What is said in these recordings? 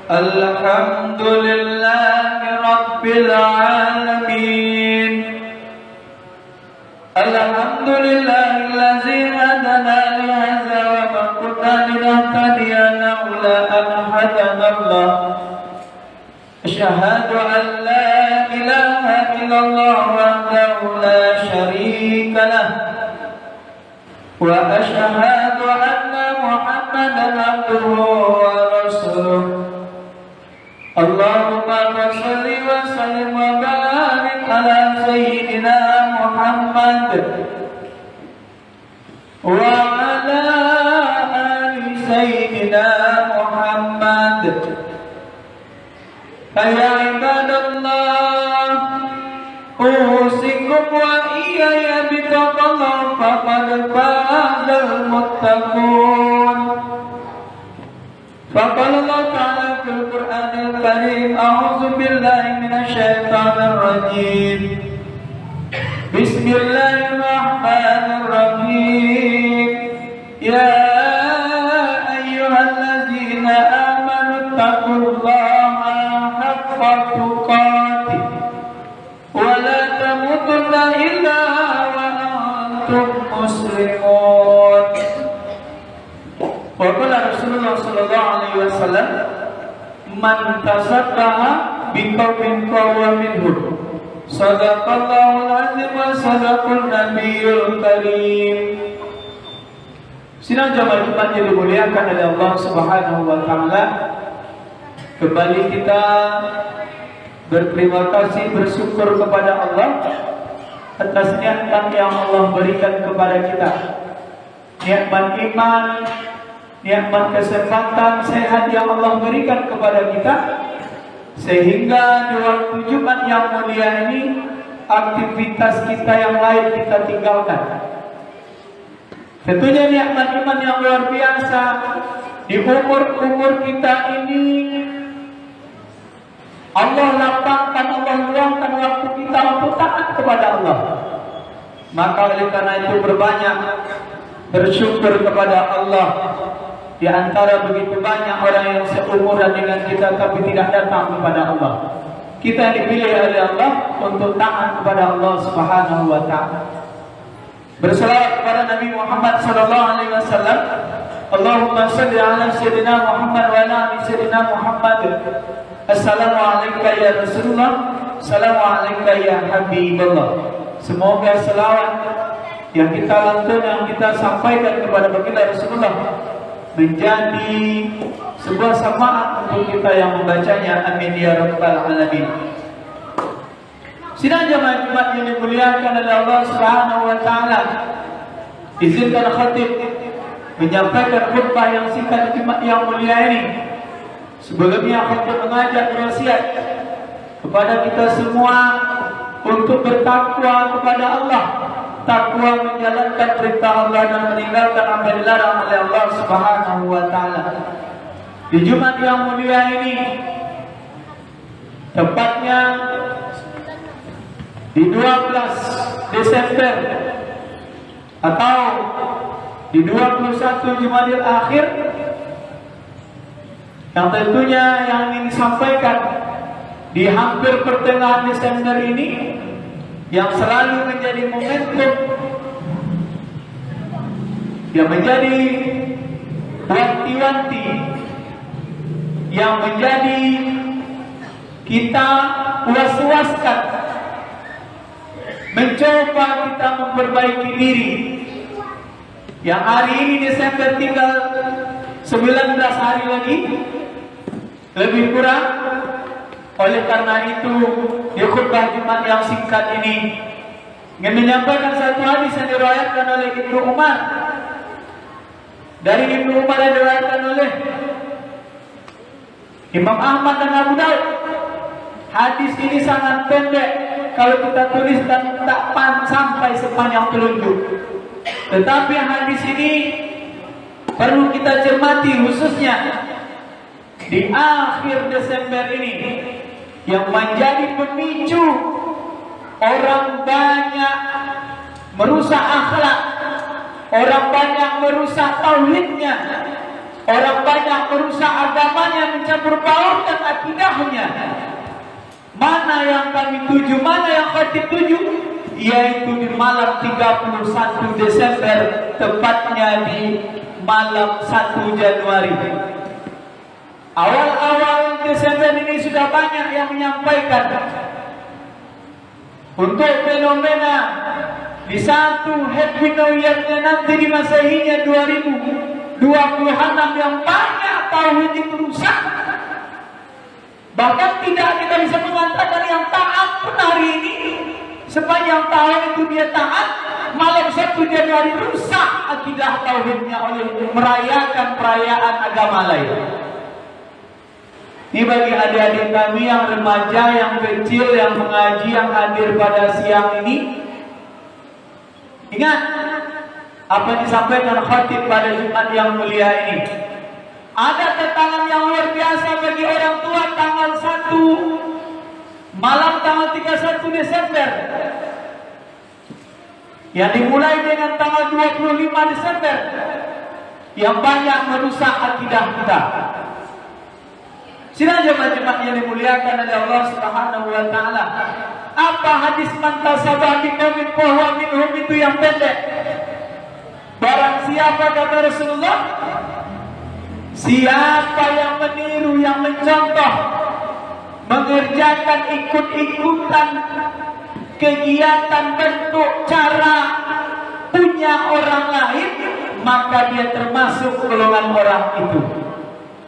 Alhamdulillahi Rabbil Alamin. Alhamdulillahillazi hadana li hadza wa ma kunna linahtadiya laula an hadana Allah. Asyhadu an la ilaha illallah wahdahu la syarika lah. Wa asyhadu anna Muhammadan abduhu wa rasuluh. Allahumma shalli wa sallim wa barik ala sayyidina Muhammad wa ala ali sayyidina Muhammad. Ya ibadallah, usikum wa iyaya bitaqallah faqad fazal muttaqun. Faqala Allah ta'ala fil Qur'anil Karim, a'udzu billahi minasyaitonir rajim. Bismillahirrahmanirrahim. Ya ayyuhalladzina amanu taqullaha haqqa tuqatih wa la tamutunna illa wa antum muslimun. Wa qala Rasulullah sallallahu alaihi wasallam, man tasaddaqa biqawmin fahuwa minhum. Sadaqallahul azim wa sadaqal nabiyul karim. Sidang jamaah Jumat yang dimuliakan oleh Allah Subhanahu wa taala, kembali kita berterima kasih, bersyukur kepada Allah atas nikmat yang Allah berikan kepada kita. Nikmat iman, nikmat kesempatan sehat yang Allah berikan kepada kita, sehingga di waktu Jumat yang mulia ini aktivitas kita yang lain kita tinggalkan. Tentunya nikmat iman yang luar biasa. Di umur kita ini Allah lapangkan, Allah luangkan waktu kita untuk taat kepada Allah. Maka oleh karena itu berbanyak bersyukur kepada Allah. Di antara begitu banyak orang yang seumuran dengan kita tapi tidak datang kepada Allah, kita dipilih oleh Allah untuk taat kepada Allah Subhanahu wa taala. Berselawat kepada Nabi Muhammad sallallahu alaihi wasallam. Allahumma shalli ala sayyidina Muhammad wa ala ali sayyidina Muhammad. Assalamu alayka ya Rasulullah, assalamu alayka ya Habibullah. Semoga selawat yang kita lantun, yang kita sampaikan kepada baginda Rasulullah menjadi sebuah syafaat untuk kita yang membacanya. Amin ya rabbal alamin. Sidang jamaah Jumat yang dimuliakan oleh Allah Subhanahu wa taala, izinkan khatib menyampaikan khutbah yang singkat di Jumat yang mulia ini. Sebelumnya khatib mengajak wasiat kepada kita semua untuk bertakwa kepada Allah, takwa menjalankan perintah Allah dan meninggalkan apa yang dilarang oleh Allah Subhanahu wa taala. Di Jumat yang mulia ini, tepatnya di 12 Desember atau di 21 Jumadil Akhir, yang tentunya yang ingin disampaikan di hampir pertengahan Desember ini, yang selalu menjadi momentum, yang menjadi wanti-wanti, yang menjadi kita was-waskan, mencoba kita memperbaiki diri. Yang hari ini Desember tinggal 19 hari lagi, lebih kurang. Oleh karena itu, di khutbah Jumat yang singkat ini ingin menyampaikan satu hadis yang diriwayatkan oleh Ibnu Umar. Dari Ibnu Umar yang diriwayatkan oleh Imam Ahmad dan Abu Daud. Hadis ini sangat pendek, kalau kita tulis dan tak sampai sepanjang telunjuk. Tetapi hadis ini perlu kita cermati, khususnya di akhir Desember ini, yang menjadi pemicu orang banyak merusak akhlak, orang banyak merusak tauhidnya, Orang banyak merusak agamanya, mencampur baurkan akidahnya. Mana yang kami tuju, mana yang khatib tuju? Yaitu di malam 31 Desember, tepatnya di malam 1 Januari. Awal-awal Desember ini sudah banyak yang menyampaikan untuk fenomena di 1 Happy New Year-nya nanti di Masehinya 2026 yang banyak tauhid itu rusak. Bahkan tidak kita bisa mengatakan yang taat pun hari ini sepanjang tahun itu dia taat, malam 1 Januari rusak akidah tauhidnya oleh merayakan perayaan agama lain. Ini bagi adik-adik kami yang remaja, yang kecil, yang mengaji, yang hadir pada siang ini, ingat apa yang disampaikan khatib pada Jumat yang mulia ini. Ada tantangan yang luar biasa bagi orang tua tanggal 1 malam tanggal 31 Desember yang dimulai dengan tanggal 25 Desember yang banyak merusak akidah kita. Sidang jemaah yang dimuliakan oleh Allah Subhanahu wa taala. Apa hadis mantasabah bi qaumin fa huwa minhum itu yang pendek? Barang siapa kata Rasulullah, siapa yang meniru, yang mencontoh, mengerjakan ikut-ikutan kegiatan bentuk cara punya orang lain, maka dia termasuk golongan orang itu.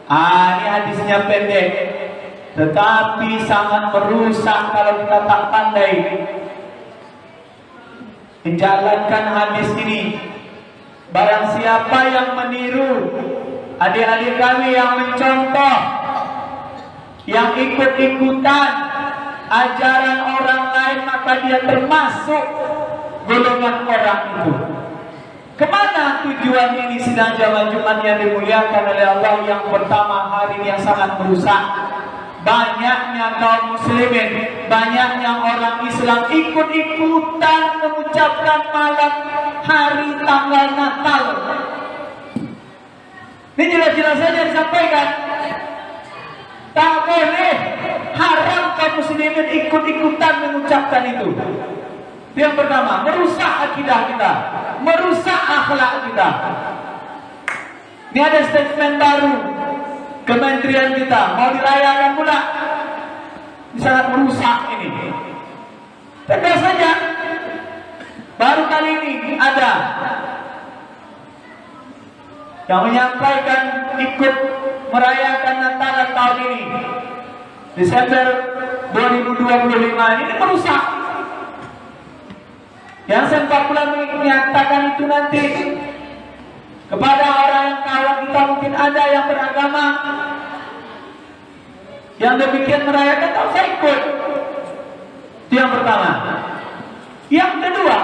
Ini hadisnya pendek, tetapi sangat merusak kalau kita tak pandai menjalankan hadis ini. Barang siapa yang meniru, adik-adik kami yang mencontoh, yang ikut-ikutan ajaran orang lain, maka dia termasuk golongan orang itu. Kemana tujuan ini sidang jamaah Jumat yang dimuliakan oleh Allah? Yang pertama, hari ini yang sangat merusak. Banyaknya kaum muslimin, banyaknya orang Islam ikut-ikutan mengucapkan malam hari tanggal Natal. Ini jelas-jelas saja disampaikan. Tak boleh, haram kaum muslimin ikut-ikutan mengucapkan itu. Itu yang pertama, merusak akidah kita, merusak akhlak kita. Ini ada statement baru kementerian kita, mau dirayakan pula. Ini sangat merusak ini. Tegas saja. Baru kali ini ada yang menyampaikan ikut merayakan Natal tahun ini, Desember 2025 ini merusak. Yang sempat pula menyatakan itu nanti kepada orang yang kawan kita, mungkin ada yang beragama yang demikian merayakan, tak usah ikut. Itu yang pertama. Yang kedua,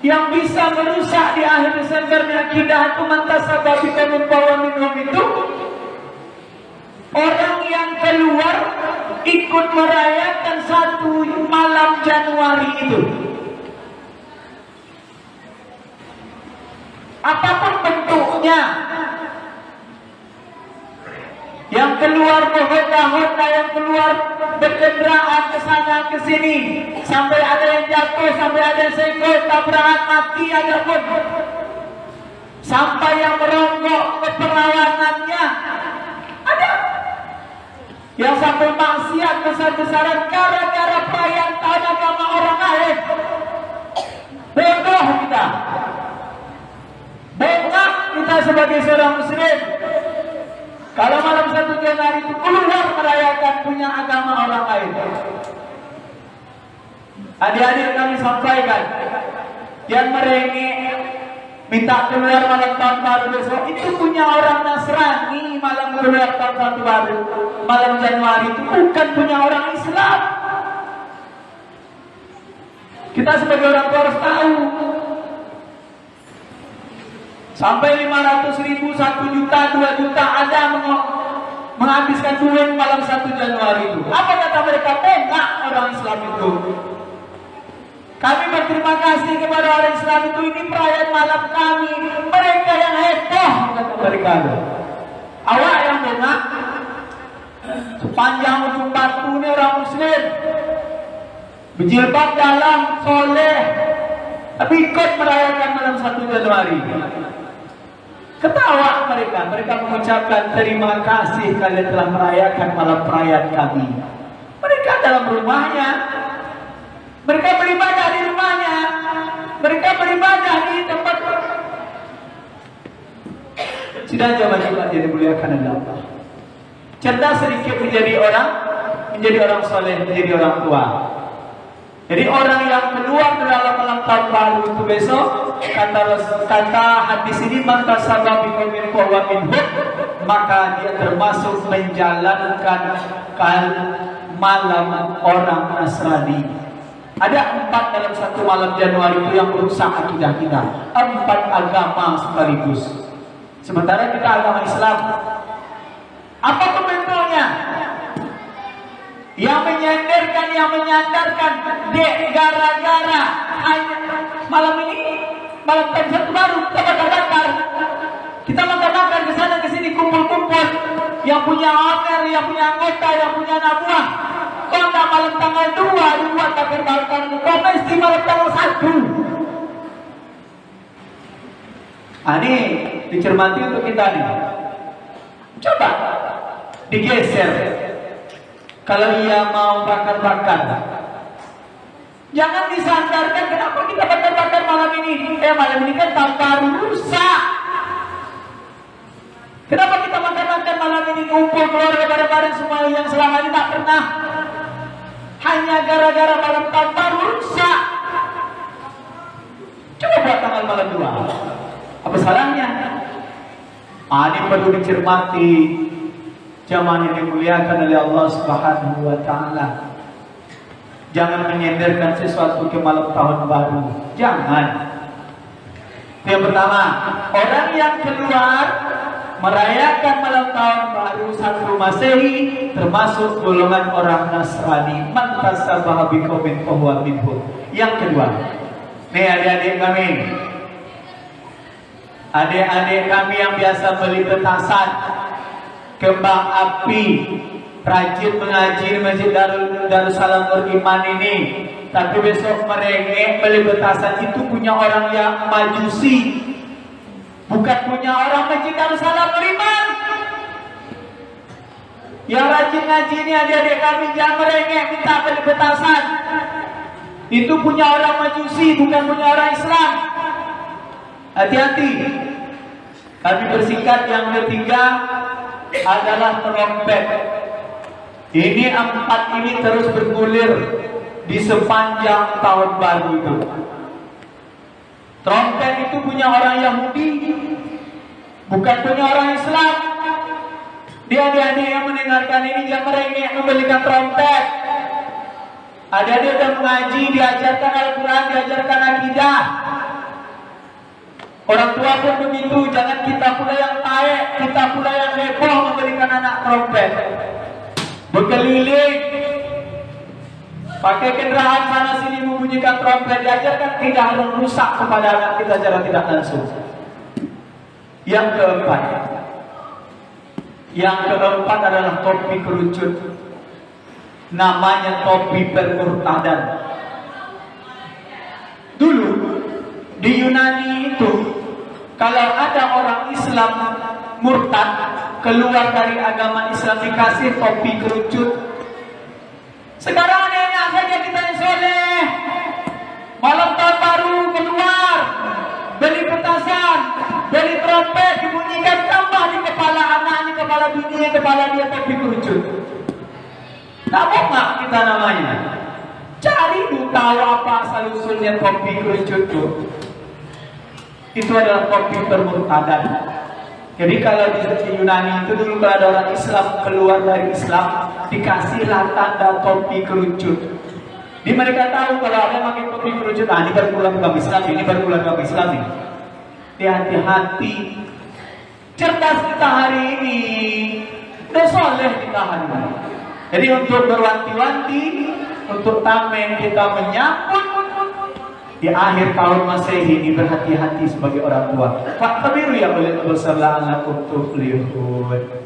yang bisa merusak di akhir Desember akidah itu mantasabah bi qaumin fa huwa minhum itu orang yang keluar ikut merayakan 1 malam Januari itu. Apapun bentuknya, yang keluar berhoda-hoda, yang keluar berkendaraan ke sana ke sini, sampai ada yang jatuh, sampai ada yang senggol, tabrakan, mati ada pun, sampai yang meronggok keperawanannya ada, yang sampai maksiat besar-besaran gara-gara perayaan tahun agama orang lain. Bodoh kita. Bengak kita sebagai seorang muslim kalau malam 1 Januari itu keluar merayakan punya agama orang lain. Adik-adik kami sampaikan, yang merengek minta keluar malam tahun baru besok itu punya orang Nasrani. Malam keluar tahun baru malam Januari itu bukan punya orang Islam. Kita sebagai orang tua harus tahu. Sampai 500.000, 1 juta, 2 juta ada menghabiskan duit malam 1 Januari itu. Apa kata mereka? Bengak orang Islam itu. Kami berterima kasih kepada orang Islam itu, ini perayaan malam kami. Mereka yang heboh, kata mereka. Awak yang dengar sepanjang ujung batu ini orang Muslim, berjilbab dalam, soleh, tapi ikut merayakan malam 1 Januari. Ketawa mereka mengucapkan terima kasih kalian telah merayakan malam perayaan kami. Mereka dalam rumahnya, mereka beribadah di rumahnya, mereka beribadah di tempat. Sudah zaman juga jadi dimuliakan oleh Allah. Cerdas sedikit menjadi orang soleh, menjadi orang tua. Jadi orang yang keluar dalam malam tahun baru itu besok, kata hadis ini, maka sabab biqaumin fahuwa minhum, maka dia termasuk menjalankan malam orang Nasrani. Ada 4 dalam 1 malam Januari itu yang merusak akidah kita. 4 agama sekaligus. Sementara kita agama Islam. Apa bentuknya? Yang menyandarkan gara-gara hanya malam ini, malam tahun baru kita bakar ke sana ke sini, kumpul-kumpul, yang punya owner, yang punya anggota, yang punya anak buah. Kau tak malam tanggal 2 bakar, kau mesti malam tanggal 1. Ini dicermati untuk kita nih. Coba digeser. Kalau ia mau bakar-bakar, jangan disandarkan kenapa kita bakar-bakar malam ini. Malam ini kan tahun baru, rusak. Kenapa kita bakar-bakar malam ini, kumpul keluarga bareng-bareng semua yang selama ini tak pernah. Hanya gara-gara malam tahun baru, rusak. Coba buat tanggal malam 2. Apa salahnya? Ini perlu dicermati. Jamaah yang dimuliakan oleh Allah Subhanahu wa Ta'ala. Jangan menyenderkan sesuatu ke malam tahun baru. Jangan. Yang pertama, orang yang keluar merayakan malam tahun baru 1 Masehi termasuk golongan orang Nasrani. Man tasabbaha biqaumin fahuwa minhum. Yang kedua, nih adik-adik kami, yang biasa beli petasan, kembang api, rajin mengaji di Masjid Darussalam Beriman ini, tapi besok merengek beli petasan, itu punya orang yang majusi, bukan punya orang Masjid Darussalam Beriman. Yang rajin ngaji ini adik-adik kami, jangan merengek minta beli petasan, itu punya orang majusi, bukan punya orang Islam. Hati-hati. Kami bersikat yang ketiga adalah trompet. Ini 4 ini terus bergulir di sepanjang tahun baru itu. Trompet itu punya orang Yahudi, bukan punya orang Islam. Dia yang mendengarkan ini jangan merengek membelikan trompet. Ada yang mengaji, diajarkan Al-Quran, diajarkan akidah. Orang tua pun begitu, jangan kita pula yang taek, kita pula yang heboh memberikan anak trompet. Berkeliling, pakai kendaraan sana sini membunyikan trompet, diajarkan tidak harus rusak kepada anak kita secara tidak langsung. Yang keempat adalah topi kerucut. Namanya topi permurtadan. Dulu di Yunani itu, kalau ada orang Islam murtad keluar dari agama Islam dikasih topi kerucut. Sekarang enak saja kita yang soleh, malam tahun baru keluar, beli petasan, beli trompet, dibunyikan, tambah di kepala anak, di kepala bini, kepala dia topi kerucut. Tak mau kita namanya. Cari dulu tahu apa asal usulnya topi kerucut itu. Itu adalah topi permurtadan. Jadi kalau di Yunani itu dulu kalau ada orang Islam keluar dari Islam dikasihlah tanda topi kerucut. Di mereka tahu kalau ada yang pakai topi kerucut, ini baru pulang ke Islam, ini baru pulang ke Islam ini. Hati-hati. Cerdas kita hari ini, udah soleh kita hari ini. Jadi untuk berwanti-wanti, untuk tameng kita menyambut di akhir tahun Masehi ini berhati-hati sebagai orang tua. Faktabiru ya ulil absar la'allakum tuflihun.